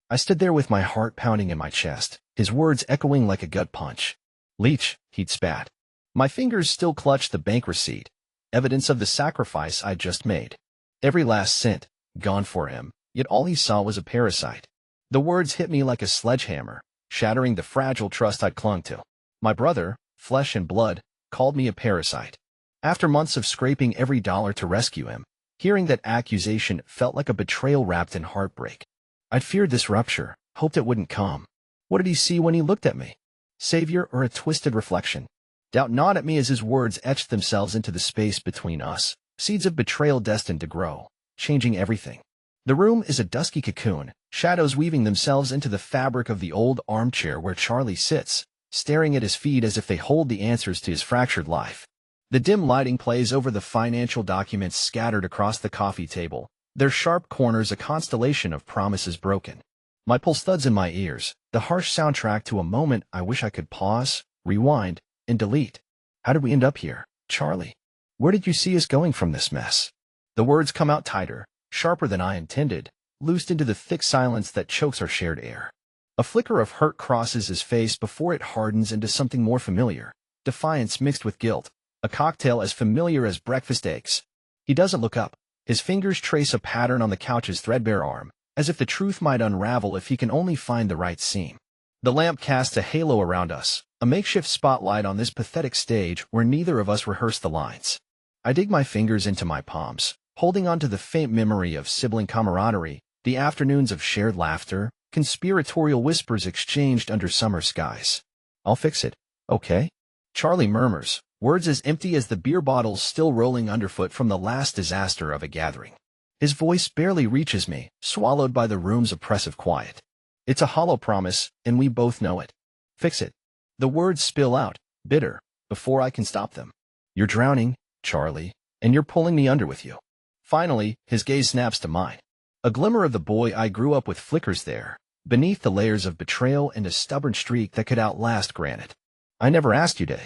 I stood there with my heart pounding in my chest, his words echoing like a gut punch. Leech, he'd spat. My fingers still clutched the bank receipt, evidence of the sacrifice I'd just made. Every last cent, gone for him, yet all he saw was a parasite. The words hit me like a sledgehammer, shattering the fragile trust I'd clung to. My brother, flesh and blood, called me a parasite. After months of scraping every dollar to rescue him, hearing that accusation felt like a betrayal wrapped in heartbreak. I'd feared this rupture, hoped it wouldn't come. What did he see when he looked at me? Savior or a twisted reflection? Doubt gnawed at me as his words etched themselves into the space between us, seeds of betrayal destined to grow, changing everything. The room is a dusky cocoon, shadows weaving themselves into the fabric of the old armchair where Charlie sits, staring at his feet as if they hold the answers to his fractured life. The dim lighting plays over the financial documents scattered across the coffee table, their sharp corners a constellation of promises broken. My pulse thuds in my ears, the harsh soundtrack to a moment I wish I could pause, rewind, and delete. How did we end up here, Charlie? Where did you see us going from this mess? The words come out tighter, sharper than I intended, loosed into the thick silence that chokes our shared air. A flicker of hurt crosses his face before it hardens into something more familiar, defiance mixed with guilt, a cocktail as familiar as breakfast eggs. He doesn't look up. His fingers trace a pattern on the couch's threadbare arm, as if the truth might unravel if he can only find the right seam. The lamp casts a halo around us, a makeshift spotlight on this pathetic stage where neither of us rehearsed the lines. I dig my fingers into my palms, holding on to the faint memory of sibling camaraderie, the afternoons of shared laughter, conspiratorial whispers exchanged under summer skies. I'll fix it, okay? Charlie murmurs, words as empty as the beer bottles still rolling underfoot from the last disaster of a gathering. His voice barely reaches me, swallowed by the room's oppressive quiet. It's a hollow promise, and we both know it. Fix it. The words spill out, bitter, before I can stop them. You're drowning, Charlie, and you're pulling me under with you. Finally, his gaze snaps to mine. A glimmer of the boy I grew up with flickers there, beneath the layers of betrayal and a stubborn streak that could outlast granite. I never asked you to.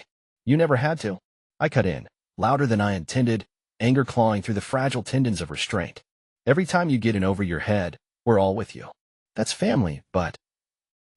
You never had to. I cut in, louder than I intended, anger clawing through the fragile tendons of restraint. Every time you get in over your head, we're all with you. That's family, but...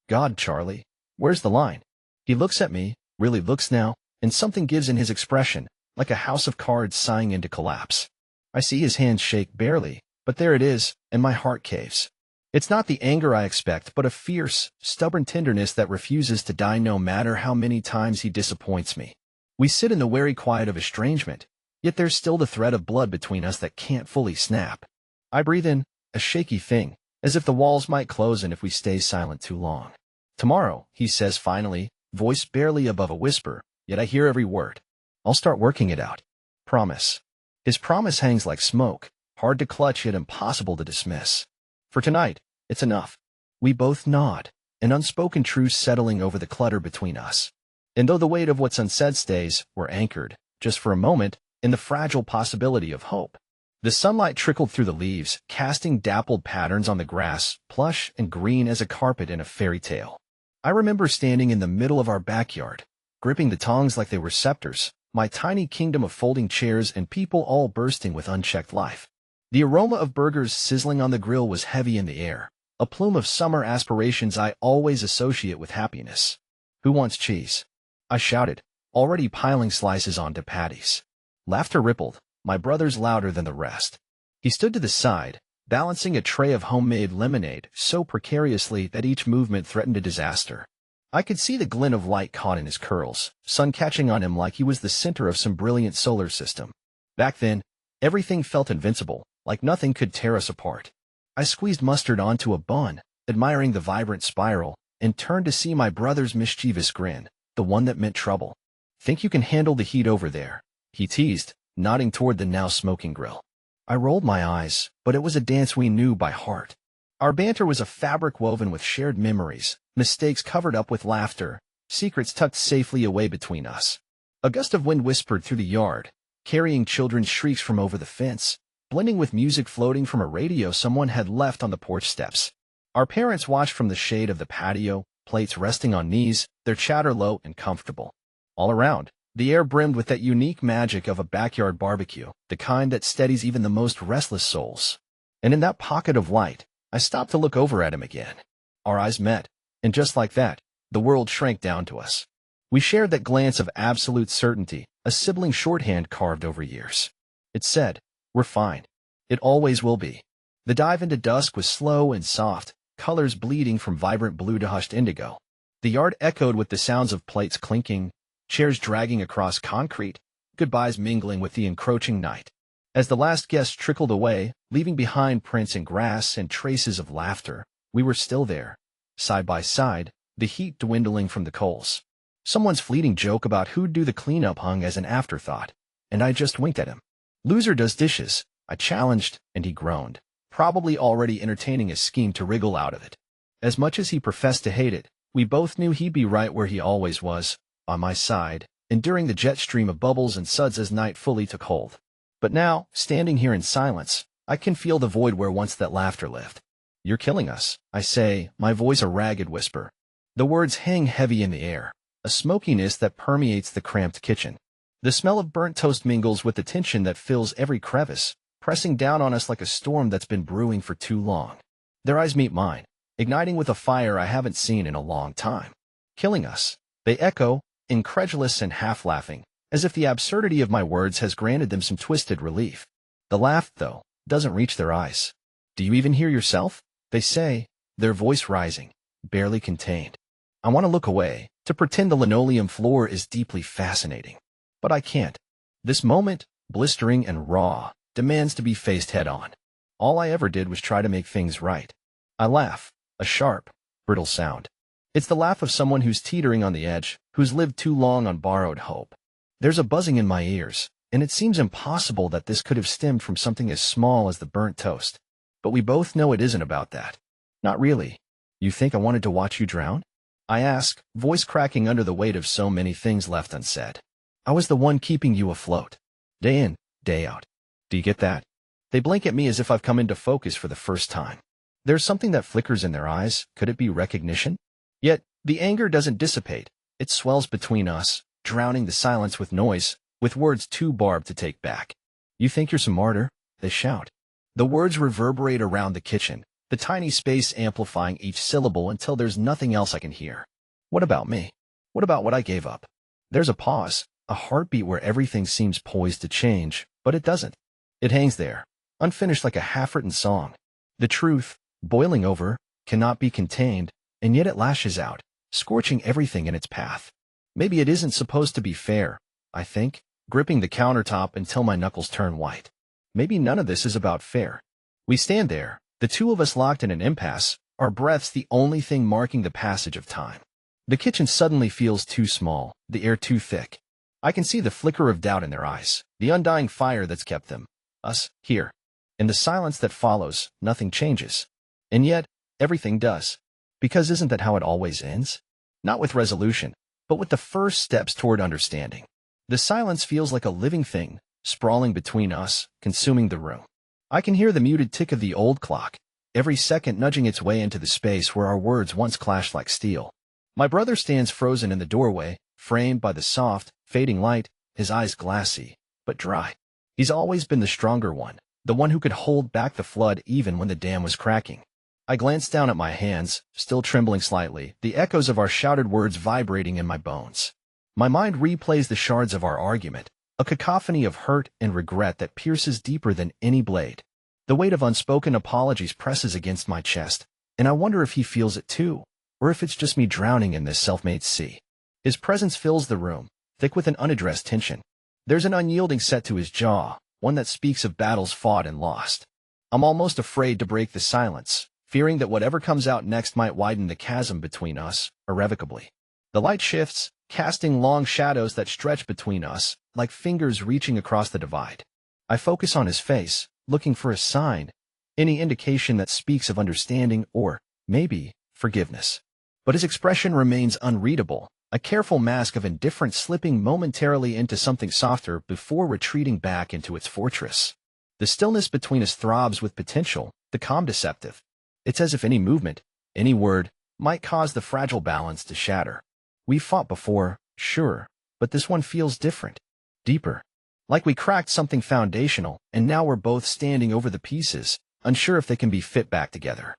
God, Charlie, where's the line? He looks at me, really looks now, and something gives in his expression, like a house of cards sighing into collapse. I see his hands shake barely, but there it is, and my heart caves. It's not the anger I expect, but a fierce, stubborn tenderness that refuses to die no matter how many times he disappoints me. We sit in the wary quiet of estrangement, yet there's still the thread of blood between us that can't fully snap. I breathe in, a shaky thing, as if the walls might close in if we stay silent too long. Tomorrow, he says finally, voice barely above a whisper, yet I hear every word. I'll start working it out. Promise. His promise hangs like smoke, hard to clutch yet impossible to dismiss. For tonight, it's enough. We both nod, an unspoken truce settling over the clutter between us. And though the weight of what's unsaid stays, we're anchored, just for a moment, in the fragile possibility of hope. The sunlight trickled through the leaves, casting dappled patterns on the grass, plush and green as a carpet in a fairy tale. I remember standing in the middle of our backyard, gripping the tongs like they were scepters, my tiny kingdom of folding chairs and people all bursting with unchecked life. The aroma of burgers sizzling on the grill was heavy in the air, a plume of summer aspirations I always associate with happiness. Who wants cheese? I shouted, already piling slices onto patties. Laughter rippled, my brother's louder than the rest. He stood to the side, balancing a tray of homemade lemonade so precariously that each movement threatened a disaster. I could see the glint of light caught in his curls, sun catching on him like he was the center of some brilliant solar system. Back then, everything felt invincible, like nothing could tear us apart. I squeezed mustard onto a bun, admiring the vibrant spiral, and turned to see my brother's mischievous grin, the one that meant trouble. Think you can handle the heat over there? He teased, nodding toward the now smoking grill. I rolled my eyes, but it was a dance we knew by heart. Our banter was a fabric woven with shared memories, mistakes covered up with laughter, secrets tucked safely away between us. A gust of wind whispered through the yard, carrying children's shrieks from over the fence, blending with music floating from a radio someone had left on the porch steps. Our parents watched from the shade of the patio, plates resting on knees, their chatter low and comfortable. All around, the air brimmed with that unique magic of a backyard barbecue, the kind that steadies even the most restless souls. And in that pocket of light, I stopped to look over at him again. Our eyes met, and just like that, the world shrank down to us. We shared that glance of absolute certainty, a sibling shorthand carved over years. It said, "We're fine. It always will be." The dive into dusk was slow and soft, colors bleeding from vibrant blue to hushed indigo. The yard echoed with the sounds of plates clinking, chairs dragging across concrete, goodbyes mingling with the encroaching night. As the last guest trickled away, leaving behind prints in grass and traces of laughter, we were still there, side by side, the heat dwindling from the coals. Someone's fleeting joke about who'd do the cleanup hung as an afterthought, and I just winked at him. "Loser does dishes," I challenged, and he groaned, probably already entertaining a scheme to wriggle out of it. As much as he professed to hate it, we both knew he'd be right where he always was, on my side, enduring the jet stream of bubbles and suds as night fully took hold. But now, standing here in silence, I can feel the void where once that laughter lived. "You're killing us," I say, my voice a ragged whisper. The words hang heavy in the air, a smokiness that permeates the cramped kitchen. The smell of burnt toast mingles with the tension that fills every crevice, pressing down on us like a storm that's been brewing for too long. Their eyes meet mine, igniting with a fire I haven't seen in a long time. "Killing us," they echo, incredulous and half-laughing, as if the absurdity of my words has granted them some twisted relief. The laugh, though, doesn't reach their eyes. "Do you even hear yourself?" they say, their voice rising, barely contained. I want to look away, to pretend the linoleum floor is deeply fascinating. But I can't. This moment, blistering and raw, demands to be faced head-on. All I ever did was try to make things right. I laugh, a sharp, brittle sound. It's the laugh of someone who's teetering on the edge, who's lived too long on borrowed hope. There's a buzzing in my ears, and it seems impossible that this could have stemmed from something as small as the burnt toast. But we both know it isn't about that. "Not really. You think I wanted to watch you drown?" I ask, voice cracking under the weight of so many things left unsaid. "I was the one keeping you afloat. Day in, day out. Do you get that?" They blink at me as if I've come into focus for the first time. There's something that flickers in their eyes. Could it be recognition? Yet, the anger doesn't dissipate. It swells between us, drowning the silence with noise, with words too barbed to take back. "You think you're some martyr?" they shout. The words reverberate around the kitchen, the tiny space amplifying each syllable until there's nothing else I can hear. What about me? What about what I gave up? There's a pause, a heartbeat where everything seems poised to change, but it doesn't. It hangs there, unfinished like a half-written song. The truth, boiling over, cannot be contained, and yet it lashes out, scorching everything in its path. Maybe it isn't supposed to be fair, I think, gripping the countertop until my knuckles turn white. Maybe none of this is about fair. We stand there, the two of us locked in an impasse, our breaths the only thing marking the passage of time. The kitchen suddenly feels too small, the air too thick. I can see the flicker of doubt in their eyes, the undying fire that's kept them, us, here. In the silence that follows, nothing changes. And yet, everything does. Because isn't that how it always ends? Not with resolution, but with the first steps toward understanding. The silence feels like a living thing, sprawling between us, consuming the room. I can hear the muted tick of the old clock, every second nudging its way into the space where our words once clashed like steel. My brother stands frozen in the doorway, framed by the soft, fading light, his eyes glassy, but dry. He's always been the stronger one, the one who could hold back the flood even when the dam was cracking. I glance down at my hands, still trembling slightly, the echoes of our shouted words vibrating in my bones. My mind replays the shards of our argument, a cacophony of hurt and regret that pierces deeper than any blade. The weight of unspoken apologies presses against my chest, and I wonder if he feels it too, or if it's just me drowning in this self-made sea. His presence fills the room, thick with an unaddressed tension. There's an unyielding set to his jaw, one that speaks of battles fought and lost. I'm almost afraid to break the silence, fearing that whatever comes out next might widen the chasm between us, irrevocably. The light shifts, casting long shadows that stretch between us, like fingers reaching across the divide. I focus on his face, looking for a sign, any indication that speaks of understanding or, maybe, forgiveness. But his expression remains unreadable, a careful mask of indifference slipping momentarily into something softer before retreating back into its fortress. The stillness between us throbs with potential, the calm deceptive. It's as if any movement, any word, might cause the fragile balance to shatter. We've fought before, sure, but this one feels different, deeper. Like we cracked something foundational, and now we're both standing over the pieces, unsure if they can be fit back together.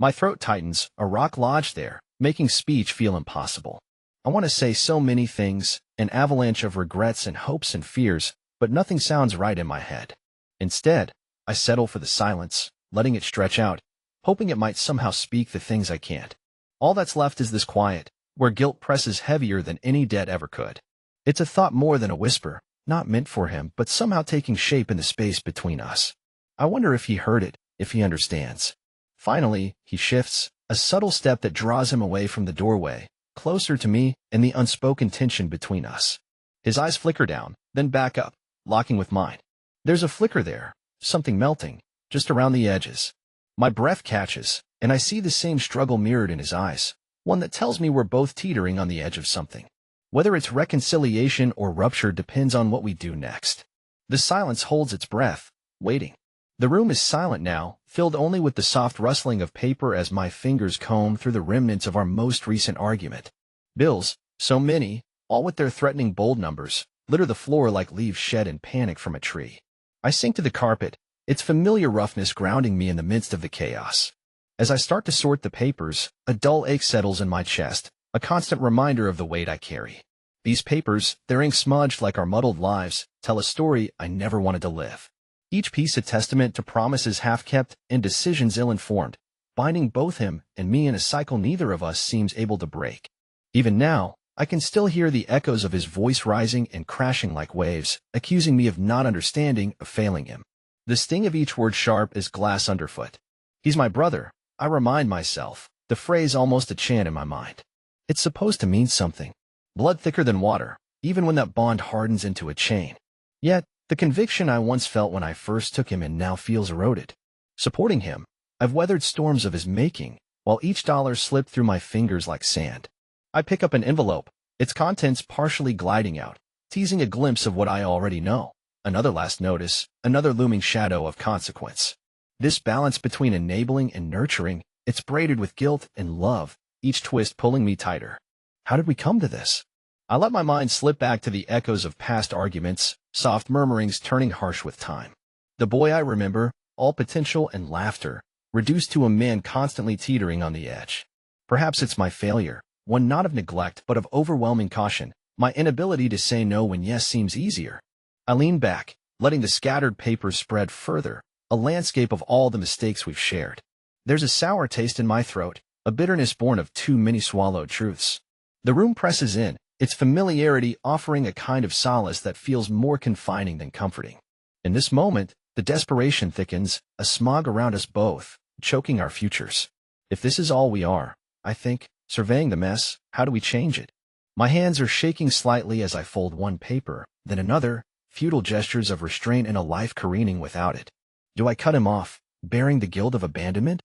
My throat tightens, a rock lodged there, making speech feel impossible. I want to say so many things, an avalanche of regrets and hopes and fears, but nothing sounds right in my head. Instead, I settle for the silence, letting it stretch out, hoping it might somehow speak the things I can't. All that's left is this quiet, where guilt presses heavier than any debt ever could. It's a thought more than a whisper, not meant for him, but somehow taking shape in the space between us. I wonder if he heard it, if he understands. Finally, he shifts, a subtle step that draws him away from the doorway, closer to me and the unspoken tension between us. His eyes flicker down, then back up, locking with mine. There's a flicker there, something melting, just around the edges. My breath catches, and I see the same struggle mirrored in his eyes, one that tells me we're both teetering on the edge of something. Whether it's reconciliation or rupture depends on what we do next. The silence holds its breath, waiting. The room is silent now, filled only with the soft rustling of paper as my fingers comb through the remnants of our most recent argument. Bills, so many, all with their threatening bold numbers, litter the floor like leaves shed in panic from a tree. I sink to the carpet, its familiar roughness grounding me in the midst of the chaos. As I start to sort the papers, a dull ache settles in my chest, a constant reminder of the weight I carry. These papers, their ink smudged like our muddled lives, tell a story I never wanted to live. Each piece a testament to promises half-kept and decisions ill-informed, binding both him and me in a cycle neither of us seems able to break. Even now, I can still hear the echoes of his voice rising and crashing like waves, accusing me of not understanding, of failing him. The sting of each word sharp as glass underfoot. He's my brother, I remind myself, the phrase almost a chant in my mind. It's supposed to mean something. Blood thicker than water, even when that bond hardens into a chain. Yet, the conviction I once felt when I first took him in now feels eroded. Supporting him, I've weathered storms of his making, while each dollar slipped through my fingers like sand. I pick up an envelope, its contents partially gliding out, teasing a glimpse of what I already know. Another last notice, another looming shadow of consequence. This balance between enabling and nurturing, it's braided with guilt and love, each twist pulling me tighter. How did we come to this? I let my mind slip back to the echoes of past arguments, soft murmurings turning harsh with time. The boy I remember, all potential and laughter, reduced to a man constantly teetering on the edge. Perhaps it's my failure, one not of neglect but of overwhelming caution, my inability to say no when yes seems easier. I lean back, letting the scattered papers spread further, a landscape of all the mistakes we've shared. There's a sour taste in my throat, a bitterness born of too many swallowed truths. The room presses in, its familiarity offering a kind of solace that feels more confining than comforting. In this moment, the desperation thickens, a smog around us both, choking our futures. If this is all we are, I think, surveying the mess, how do we change it? My hands are shaking slightly as I fold one paper, then another, futile gestures of restraint in a life careening without it. Do I cut him off, bearing the guilt of abandonment?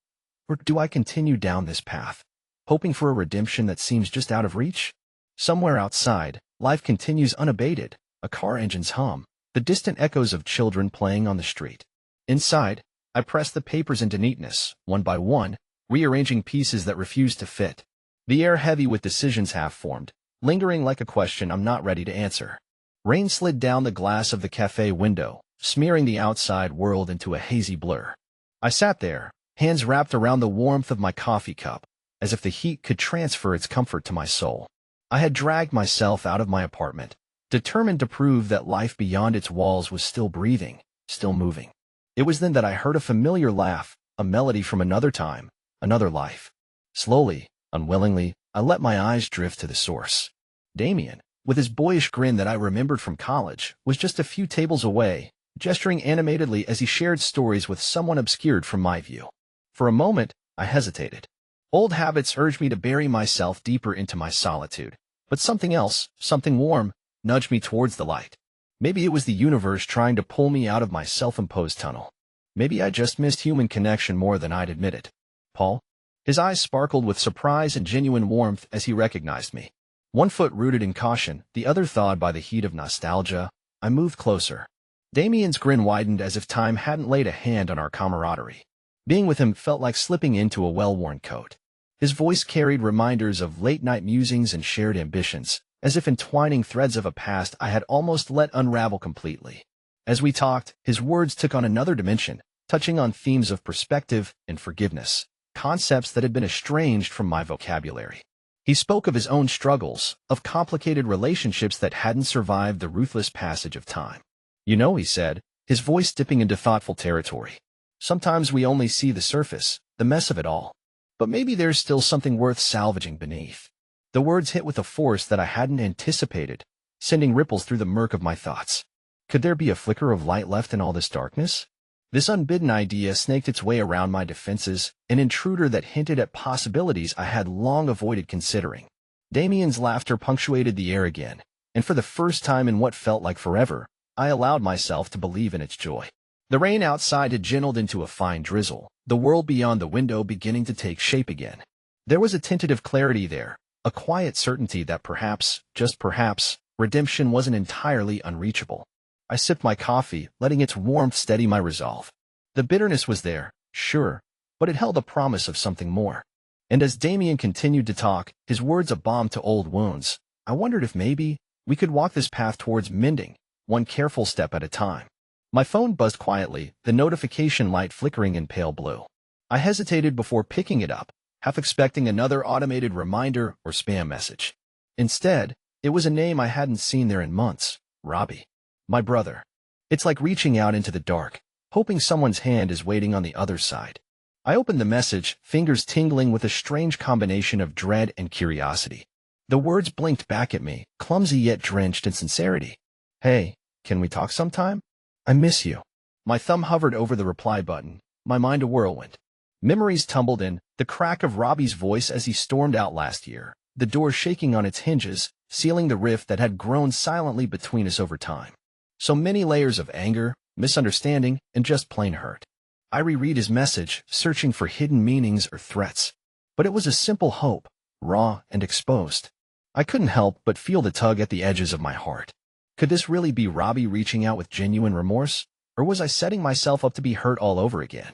Or do I continue down this path, hoping for a redemption that seems just out of reach? Somewhere outside, life continues unabated, a car engine's hum, the distant echoes of children playing on the street. Inside, I press the papers into neatness, one by one, rearranging pieces that refuse to fit. The air heavy with decisions half-formed, lingering like a question I'm not ready to answer. Rain slid down the glass of the cafe window, smearing the outside world into a hazy blur. I sat there, hands wrapped around the warmth of my coffee cup, as if the heat could transfer its comfort to my soul. I had dragged myself out of my apartment, determined to prove that life beyond its walls was still breathing, still moving. It was then that I heard a familiar laugh, a melody from another time, another life. Slowly, unwillingly, I let my eyes drift to the source. Damien, with his boyish grin that I remembered from college, was just a few tables away, gesturing animatedly as he shared stories with someone obscured from my view. For a moment, I hesitated. Old habits urged me to bury myself deeper into my solitude, but something else, something warm, nudged me towards the light. Maybe it was the universe trying to pull me out of my self-imposed tunnel. Maybe I just missed human connection more than I'd admitted. Paul? His eyes sparkled with surprise and genuine warmth as he recognized me. One foot rooted in caution, the other thawed by the heat of nostalgia, I moved closer. Damien's grin widened as if time hadn't laid a hand on our camaraderie. Being with him felt like slipping into a well-worn coat. His voice carried reminders of late-night musings and shared ambitions, as if entwining threads of a past I had almost let unravel completely. As we talked, his words took on another dimension, touching on themes of perspective and forgiveness. concepts that had been estranged from my vocabulary. He spoke of his own struggles, of complicated relationships that hadn't survived the ruthless passage of time. You know, he said, his voice dipping into thoughtful territory. Sometimes we only see the surface, the mess of it all. But maybe there's still something worth salvaging beneath. The words hit with a force that I hadn't anticipated, sending ripples through the murk of my thoughts. Could there be a flicker of light left in all this darkness? This unbidden idea snaked its way around my defenses, an intruder that hinted at possibilities I had long avoided considering. Damien's laughter punctuated the air again, and for the first time in what felt like forever, I allowed myself to believe in its joy. The rain outside had gentled into a fine drizzle, the world beyond the window beginning to take shape again. There was a tentative clarity there, a quiet certainty that perhaps, just perhaps, redemption wasn't entirely unreachable. I sipped my coffee, letting its warmth steady my resolve. The bitterness was there, sure, but it held a promise of something more. And as Damien continued to talk, his words a balm to old wounds, I wondered if maybe we could walk this path towards mending, one careful step at a time. My phone buzzed quietly, the notification light flickering in pale blue. I hesitated before picking it up, half expecting another automated reminder or spam message. Instead, it was a name I hadn't seen there in months, Robbie. My brother. It's like reaching out into the dark, hoping someone's hand is waiting on the other side. I opened the message, fingers tingling with a strange combination of dread and curiosity. The words blinked back at me, clumsy yet drenched in sincerity. Hey, can we talk sometime? I miss you. My thumb hovered over the reply button, my mind a whirlwind. Memories tumbled in, the crack of Robbie's voice as he stormed out last year, the door shaking on its hinges, sealing the rift that had grown silently between us over time. So many layers of anger, misunderstanding, and just plain hurt. I reread his message, searching for hidden meanings or threats. But it was a simple hope, raw and exposed. I couldn't help but feel the tug at the edges of my heart. Could this really be Robbie reaching out with genuine remorse? Or was I setting myself up to be hurt all over again?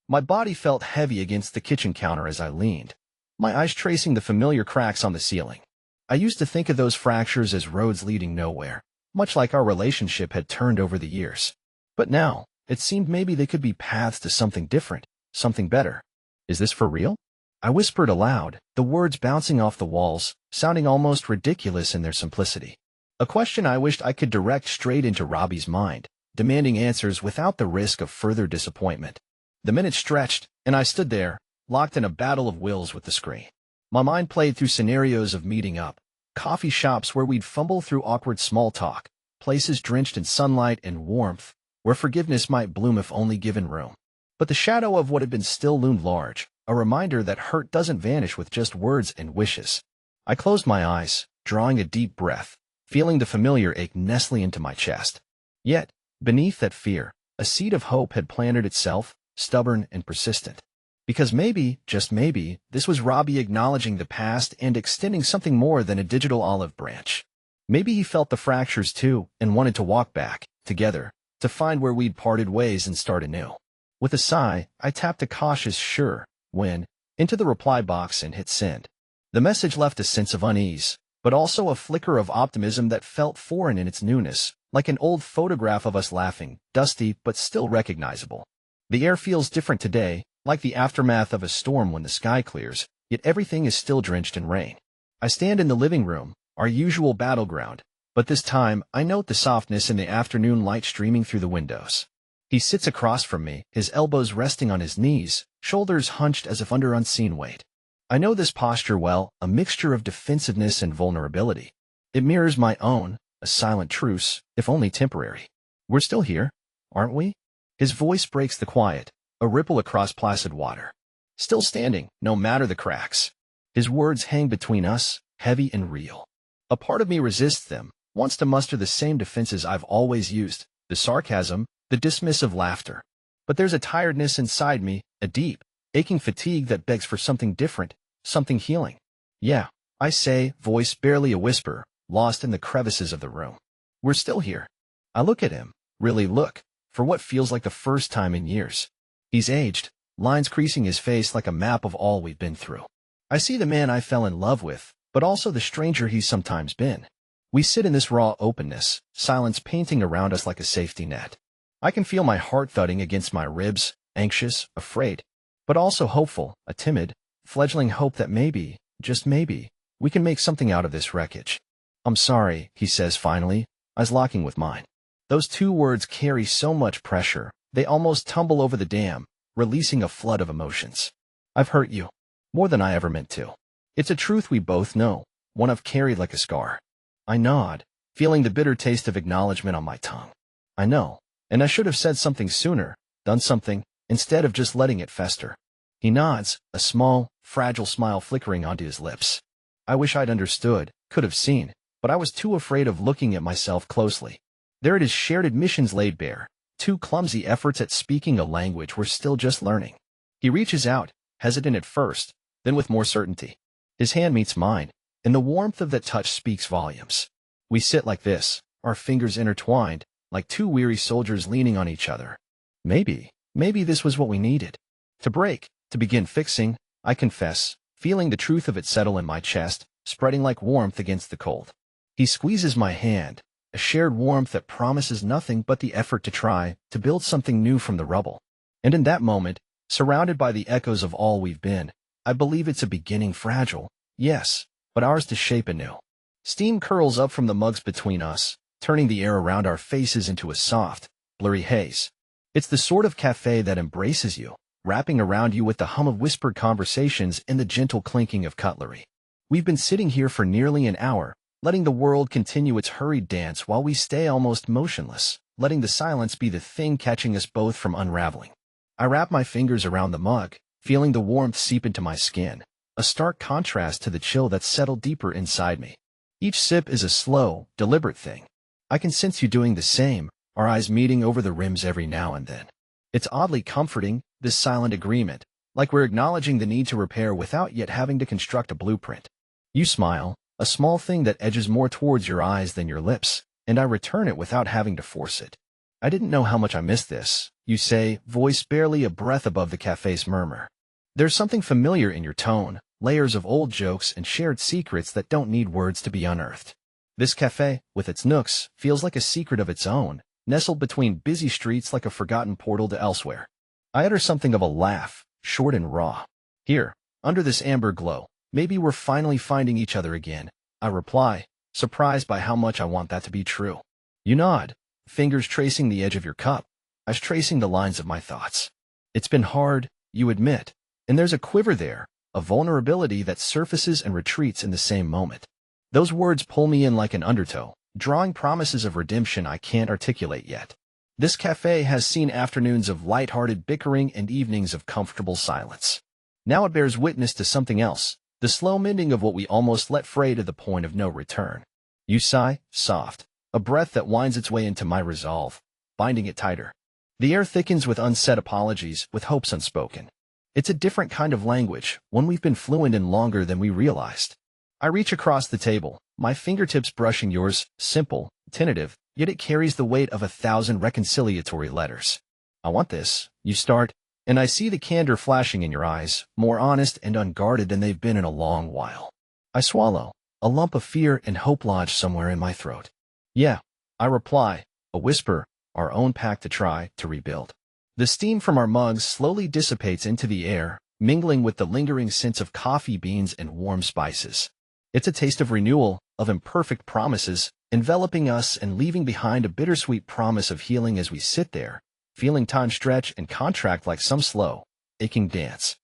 My body felt heavy against the kitchen counter as I leaned, my eyes tracing the familiar cracks on the ceiling. I used to think of those fractures as roads leading nowhere, much like our relationship had turned over the years. But now, it seemed maybe they could be paths to something different, something better. Is this for real? I whispered aloud, the words bouncing off the walls, sounding almost ridiculous in their simplicity. A question I wished I could direct straight into Robbie's mind, demanding answers without the risk of further disappointment. The minutes stretched, and I stood there, locked in a battle of wills with the screen. My mind played through scenarios of meeting up, coffee shops where we'd fumble through awkward small talk, places drenched in sunlight and warmth, where forgiveness might bloom if only given room. But the shadow of what had been still loomed large, a reminder that hurt doesn't vanish with just words and wishes. I closed my eyes, drawing a deep breath, feeling the familiar ache nestling into my chest. Yet, beneath that fear, a seed of hope had planted itself, stubborn and persistent. Because maybe, just maybe, this was Robbie acknowledging the past and extending something more than a digital olive branch. Maybe he felt the fractures too and wanted to walk back, together, to find where we'd parted ways and start anew. With a sigh, I tapped a cautious sure when into the reply box and hit send. The message left a sense of unease, but also a flicker of optimism that felt foreign in its newness, like an old photograph of us laughing, dusty but still recognizable. The air feels different today, like the aftermath of a storm when the sky clears, yet everything is still drenched in rain. I stand in the living room, our usual battleground, but this time I note the softness in the afternoon light streaming through the windows. He sits across from me, his elbows resting on his knees, shoulders hunched as if under unseen weight. I know this posture well, a mixture of defensiveness and vulnerability. It mirrors my own, a silent truce, if only temporary. We're still here, aren't we? His voice breaks the quiet, a ripple across placid water. Still standing, no matter the cracks. His words hang between us, heavy and real. A part of me resists them, wants to muster the same defenses I've always used, the sarcasm, the dismissive laughter. But there's a tiredness inside me, a deep, aching fatigue that begs for something different, something healing. Yeah, I say, voice barely a whisper, lost in the crevices of the room. We're still here. I look at him, really look, for what feels like the first time in years. He's aged, lines creasing his face like a map of all we've been through. I see the man I fell in love with, but also the stranger he's sometimes been. We sit in this raw openness, silence painting around us like a safety net. I can feel my heart thudding against my ribs, anxious, afraid. but also hopeful, a timid, fledgling hope that maybe, just maybe, we can make something out of this wreckage. I'm sorry, he says finally, eyes locking with mine. Those two words carry so much pressure, they almost tumble over the dam, releasing a flood of emotions. I've hurt you. More than I ever meant to. It's a truth we both know, one I've carried like a scar. I nod, feeling the bitter taste of acknowledgement on my tongue. I know, and I should have said something sooner, done something, instead of just letting it fester. He nods, a small, fragile smile flickering onto his lips. I wish I'd understood, could have seen, but I was too afraid of looking at myself closely. There it is, shared admissions laid bare, two clumsy efforts at speaking a language we're still just learning. He reaches out, hesitant at first, then with more certainty. His hand meets mine, and the warmth of that touch speaks volumes. We sit like this, our fingers intertwined, like two weary soldiers leaning on each other. Maybe this was what we needed. To break, to begin fixing, I confess, feeling the truth of it settle in my chest, spreading like warmth against the cold. He squeezes my hand, a shared warmth that promises nothing but the effort to try to build something new from the rubble. And in that moment, surrounded by the echoes of all we've been, I believe it's a beginning fragile, yes, but ours to shape anew. Steam curls up from the mugs between us, turning the air around our faces into a soft, blurry haze. It's the sort of cafe that embraces you, wrapping around you with the hum of whispered conversations and the gentle clinking of cutlery. We've been sitting here for nearly an hour, letting the world continue its hurried dance while we stay almost motionless, letting the silence be the thing catching us both from unraveling. I wrap my fingers around the mug, feeling the warmth seep into my skin, a stark contrast to the chill that's settled deeper inside me. Each sip is a slow, deliberate thing. I can sense you doing the same, our eyes meeting over the rims every now and then. It's oddly comforting, this silent agreement, like we're acknowledging the need to repair without yet having to construct a blueprint. You smile, a small thing that edges more towards your eyes than your lips, and I return it without having to force it. I didn't know how much I missed this, you say, voice barely a breath above the cafe's murmur. There's something familiar in your tone, layers of old jokes and shared secrets that don't need words to be unearthed. This cafe, with its nooks, feels like a secret of its own, nestled between busy streets like a forgotten portal to elsewhere. I utter something of a laugh, short and raw. Here, under this amber glow, maybe we're finally finding each other again, I reply, surprised by how much I want that to be true. You nod, fingers tracing the edge of your cup, as tracing the lines of my thoughts. It's been hard, you admit, and there's a quiver there, a vulnerability that surfaces and retreats in the same moment. Those words pull me in like an undertow, drawing promises of redemption I can't articulate yet. This cafe has seen afternoons of light-hearted bickering and evenings of comfortable silence. Now it bears witness to something else, the slow mending of what we almost let fray to the point of no return. You sigh, soft, a breath that winds its way into my resolve, binding it tighter. The air thickens with unsaid apologies, with hopes unspoken. It's a different kind of language, one we've been fluent in longer than we realized. I reach across the table, my fingertips brushing yours, simple, tentative, yet it carries the weight of 1,000 reconciliatory letters. I want this, you start, and I see the candor flashing in your eyes, more honest and unguarded than they've been in a long while. I swallow, a lump of fear and hope lodged somewhere in my throat. Yeah, I reply, a whisper, our own pact to try to rebuild. The steam from our mugs slowly dissipates into the air, mingling with the lingering scents of coffee beans and warm spices. It's a taste of renewal, of imperfect promises, enveloping us and leaving behind a bittersweet promise of healing as we sit there, feeling time stretch and contract like some slow, aching dance.